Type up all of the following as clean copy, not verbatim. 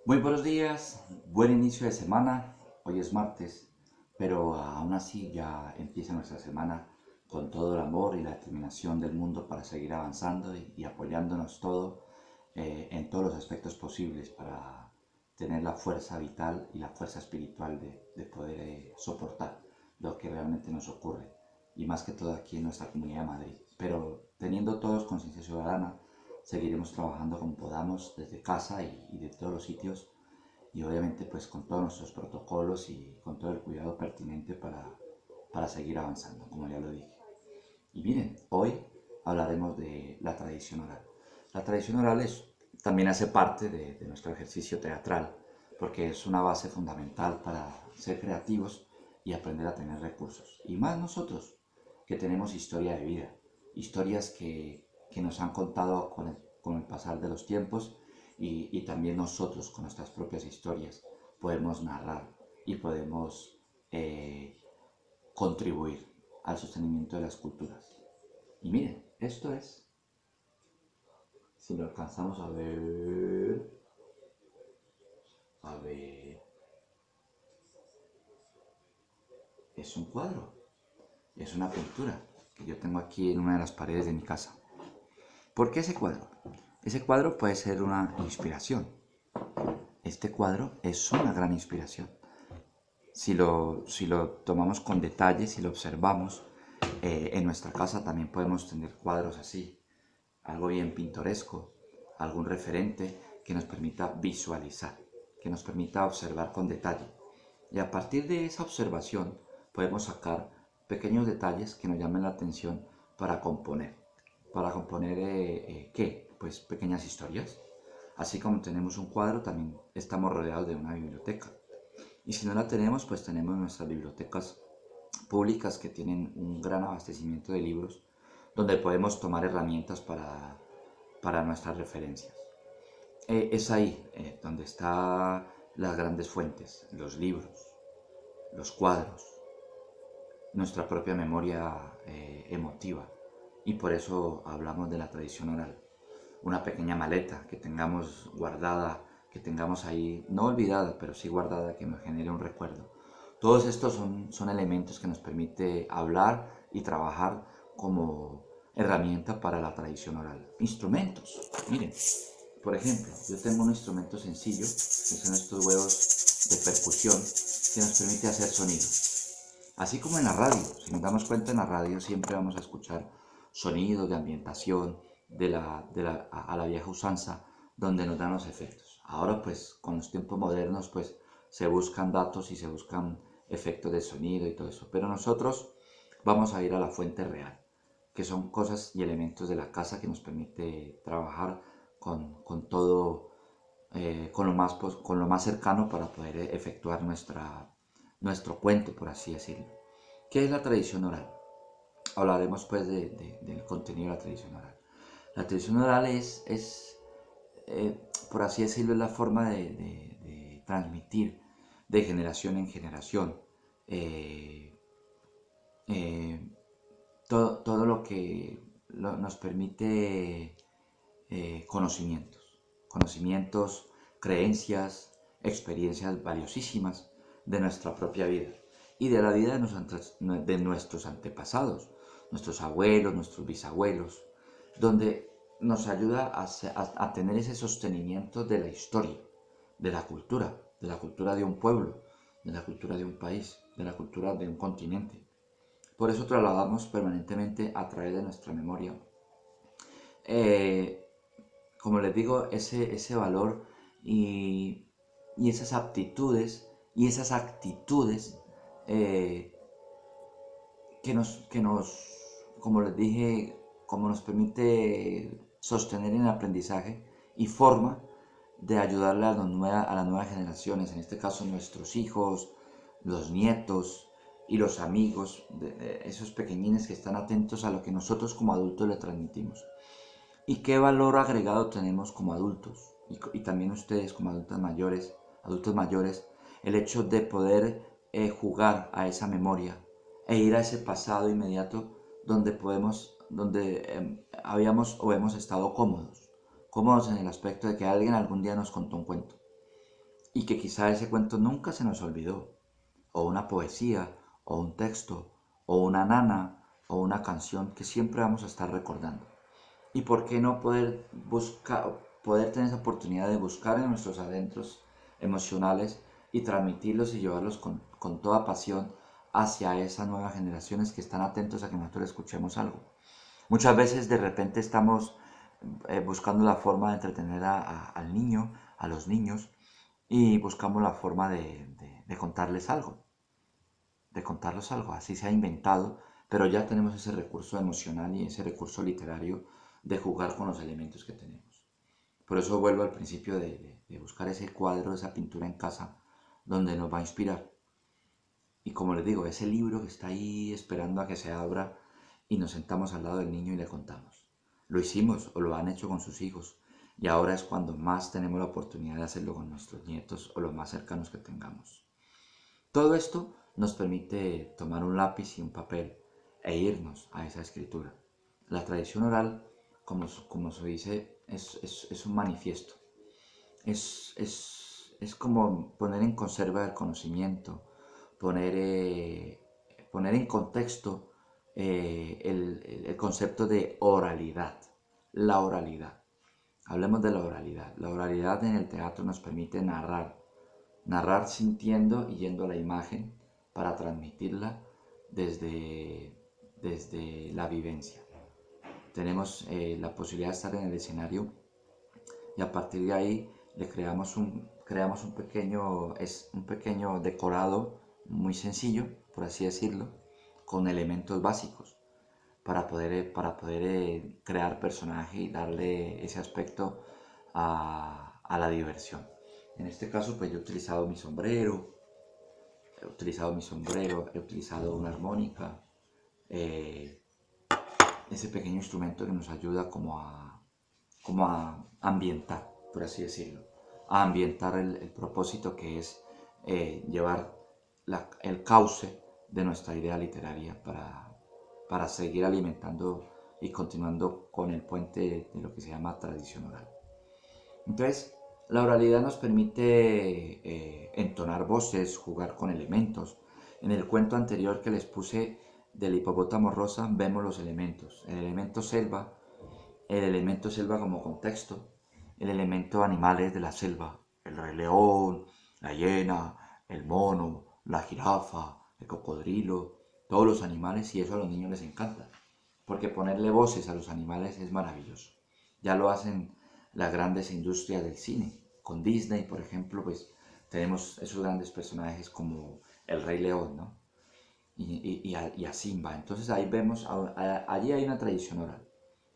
Muy buenos días, buen inicio de semana. Hoy es martes, pero aún así ya empieza nuestra semana con todo el amor y la determinación del mundo para seguir avanzando y apoyándonos en todos los aspectos posibles para tener la fuerza vital y la fuerza espiritual de poder soportar lo que realmente nos ocurre y más que todo aquí en nuestra comunidad de Madrid. Pero teniendo todos conciencia ciudadana, seguiremos trabajando como podamos desde casa y de todos los sitios y obviamente pues con todos nuestros protocolos y con todo el cuidado pertinente para seguir avanzando, como ya lo dije. Y miren, hoy hablaremos de la tradición oral. La tradición oral también hace parte de nuestro ejercicio teatral, porque es una base fundamental para ser creativos y aprender a tener recursos. Y más nosotros, que tenemos historia de vida, historias que nos han contado con el pasar de los tiempos y también nosotros con nuestras propias historias podemos narrar y podemos contribuir al sostenimiento de las culturas. Y miren, esto es, si lo alcanzamos a ver, es un cuadro, es una pintura que yo tengo aquí en una de las paredes de mi casa. ¿Por qué ese cuadro? Ese cuadro puede ser una inspiración. Este cuadro es una gran inspiración. Si lo tomamos con detalle, si lo observamos, en nuestra casa también podemos tener cuadros así, algo bien pintoresco, algún referente que nos permita visualizar, que nos permita observar con detalle. Y a partir de esa observación podemos sacar pequeños detalles que nos llamen la atención para componer. Para componer, ¿qué? Pues pequeñas historias. Así como tenemos un cuadro, también estamos rodeados de una biblioteca. Y si no la tenemos, pues tenemos nuestras bibliotecas públicas que tienen un gran abastecimiento de libros donde podemos tomar herramientas para nuestras referencias. Es ahí donde están las grandes fuentes, los libros, los cuadros, nuestra propia memoria emotiva. Y por eso hablamos de la tradición oral. Una pequeña maleta que tengamos guardada, que tengamos ahí, no olvidada, pero sí guardada, que nos genere un recuerdo. Todos estos son elementos que nos permite hablar y trabajar como herramienta para la tradición oral. Instrumentos, miren, por ejemplo, yo tengo un instrumento sencillo, que son estos huevos de percusión, que nos permite hacer sonido. Así como en la radio, si nos damos cuenta en la radio siempre vamos a escuchar sonidos de ambientación a la vieja usanza donde nos dan los efectos. Ahora pues con los tiempos modernos pues se buscan datos y se buscan efectos de sonido y todo eso. Pero nosotros vamos a ir a la fuente real, que son cosas y elementos de la casa que nos permite trabajar con todo, con lo más cercano para poder efectuar nuestro cuento, por así decirlo. ¿Qué es la tradición oral? Hablaremos pues del contenido de la tradición oral. La tradición oral por así decirlo, es la forma de transmitir de generación en generación eh, eh, todo lo que nos permite conocimientos, creencias, experiencias valiosísimas de nuestra propia vida y de la vida de nuestros antepasados, nuestros abuelos, nuestros bisabuelos, donde nos ayuda a tener ese sostenimiento de la historia, de la cultura de un pueblo, de la cultura de un país, de la cultura de un continente. Por eso trasladamos permanentemente a través de nuestra memoria eh, como les digo, ese valor y, y esas aptitudes y esas actitudes eh, como les dije, como nos permite sostener en el aprendizaje y forma de ayudarle a las nuevas generaciones, en este caso nuestros hijos, los nietos y los amigos, esos pequeñines que están atentos a lo que nosotros como adultos le transmitimos. ¿Y qué valor agregado tenemos como adultos? Y también ustedes como adultos mayores, el hecho de poder jugar a esa memoria e ir a ese pasado inmediato donde habíamos o hemos estado cómodos en el aspecto de que alguien algún día nos contó un cuento. y que quizá ese cuento nunca se nos olvidó, o una poesía, o un texto, o una nana, o una canción que siempre vamos a estar recordando. ¿Y por qué no poder tener esa oportunidad de buscar en nuestros adentros emocionales y transmitirlos y llevarlos con toda pasión hacia esas nuevas generaciones que están atentos a que nosotros escuchemos algo? Muchas veces de repente estamos buscando la forma de entretener al niño, a los niños, y buscamos la forma de contarles algo, de contarles algo. Así se ha inventado, pero ya tenemos ese recurso emocional y ese recurso literario de jugar con los elementos que tenemos. Por eso vuelvo al principio de buscar ese cuadro, esa pintura en casa, donde nos va a inspirar. Y como les digo, ese libro que está ahí esperando a que se abra y nos sentamos al lado del niño y le contamos. Lo hicimos o lo han hecho con sus hijos y ahora es cuando más tenemos la oportunidad de hacerlo con nuestros nietos o los más cercanos que tengamos. Todo esto nos permite tomar un lápiz y un papel e irnos a esa escritura. La tradición oral, como se dice, es un manifiesto. Es como poner en conserva el conocimiento, poner en contexto el concepto de oralidad, la oralidad. Hablemos de la oralidad. La oralidad en el teatro nos permite narrar sintiendo y yendo a la imagen para transmitirla desde la vivencia. Tenemos la posibilidad de estar en el escenario y a partir de ahí le creamos un pequeño decorado muy sencillo, por así decirlo, con elementos básicos para poder crear personaje y darle ese aspecto a la diversión. En este caso, pues yo he utilizado una armónica, eh, ese pequeño instrumento que nos ayuda como a ambientar, por así decirlo, a ambientar el propósito que es llevar el cauce de nuestra idea literaria para seguir alimentando y continuando con el puente de lo que se llama tradición oral. Entonces, la oralidad nos permite entonar voces, jugar con elementos. En el cuento anterior que les puse del hipopótamo rosa vemos los elementos. El elemento selva como contexto, el elemento animales de la selva, el rey león, la hiena, el mono, la jirafa, el cocodrilo, todos los animales, y eso a los niños les encanta, porque ponerle voces a los animales es maravilloso. Ya lo hacen las grandes industrias del cine. Con Disney, por ejemplo, pues tenemos esos grandes personajes como el Rey León, ¿no? Y a Simba. Entonces ahí vemos, allí hay una tradición oral.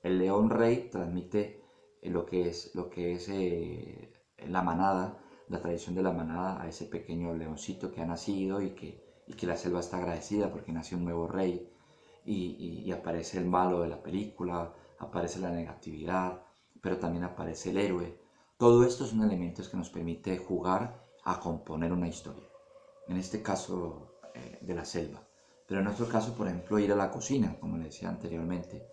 El león rey transmite lo que es la manada, la tradición de la manada a ese pequeño leoncito que ha nacido y que la selva está agradecida porque nació un nuevo rey y aparece el malo de la película, aparece la negatividad, pero también aparece el héroe. Todo esto son elementos que nos permite jugar a componer una historia. En este caso de la selva. Pero en otro caso, por ejemplo, ir a la cocina, como le decía anteriormente.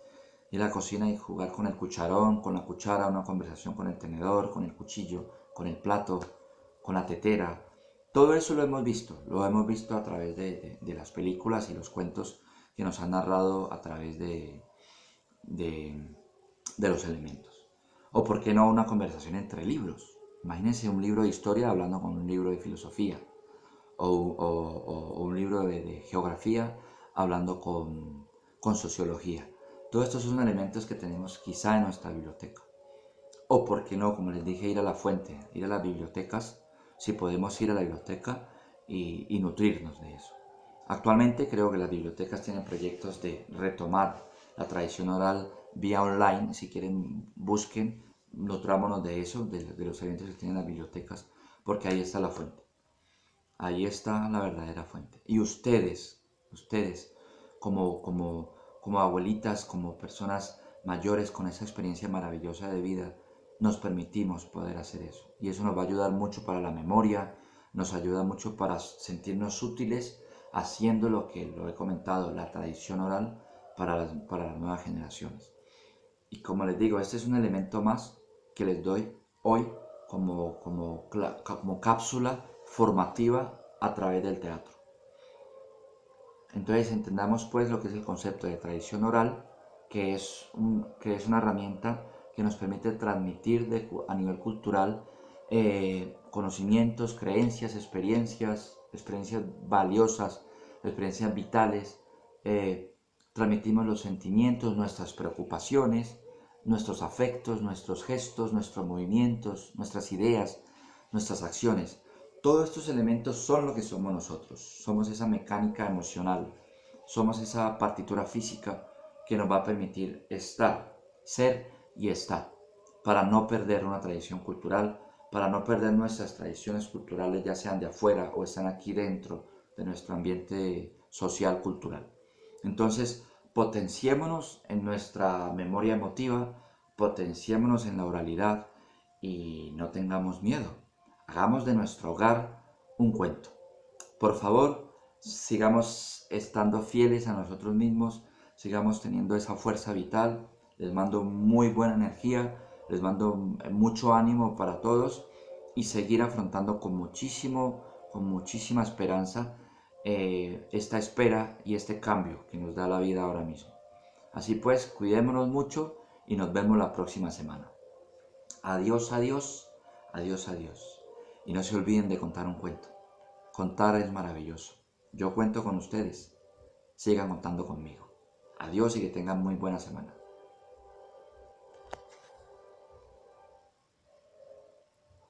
Ir a la cocina y jugar con el cucharón, con la cuchara, una conversación con el tenedor, con el cuchillo, con el plato, con la tetera. Todo eso lo hemos visto a través de las películas y los cuentos que nos han narrado a través de, de los elementos. O por qué no una conversación entre libros. Imagínense un libro de historia hablando con un libro de filosofía. O un libro de geografía hablando con sociología. Todos estos son elementos que tenemos quizá en nuestra biblioteca. O por qué no, como les dije, ir a la fuente, ir a las bibliotecas, si podemos ir a la biblioteca y nutrirnos de eso. Actualmente creo que las bibliotecas tienen proyectos de retomar la tradición oral vía online. Si quieren, busquen, nutrámonos de eso, de los eventos que tienen las bibliotecas, porque ahí está la fuente. Ahí está la verdadera fuente. Y ustedes como abuelitas, como personas mayores con esa experiencia maravillosa de vida, nos permitimos poder hacer eso. Y eso nos va a ayudar mucho para la memoria, nos ayuda mucho para sentirnos útiles haciendo lo que lo he comentado, la tradición oral para las nuevas generaciones. Y como les digo, este es un elemento más que les doy hoy como cápsula formativa a través del teatro. Entonces entendamos pues lo que es el concepto de tradición oral, que es una herramienta que nos permite transmitir a nivel cultural conocimientos, creencias, experiencias valiosas, experiencias vitales. Transmitimos los sentimientos, nuestras preocupaciones, nuestros afectos, nuestros gestos, nuestros movimientos, nuestras ideas, nuestras acciones. Todos estos elementos son lo que somos nosotros. Somos esa mecánica emocional, somos esa partitura física que nos va a permitir estar, ser y estar, para no perder una tradición cultural, para no perder nuestras tradiciones culturales, ya sean de afuera o están aquí dentro de nuestro ambiente social cultural. Entonces, potenciémonos en nuestra memoria emotiva, potenciémonos en la oralidad y no tengamos miedo. Hagamos de nuestro hogar un cuento. Por favor, sigamos estando fieles a nosotros mismos, sigamos teniendo esa fuerza vital. Les mando muy buena energía, les mando mucho ánimo para todos y seguir afrontando con muchísima esperanza esta espera y este cambio que nos da la vida ahora mismo. Así pues, cuidémonos mucho y nos vemos la próxima semana. Adiós, adiós, adiós, adiós. Y no se olviden de contar un cuento. Contar es maravilloso. Yo cuento con ustedes. Sigan contando conmigo. Adiós y que tengan muy buena semana.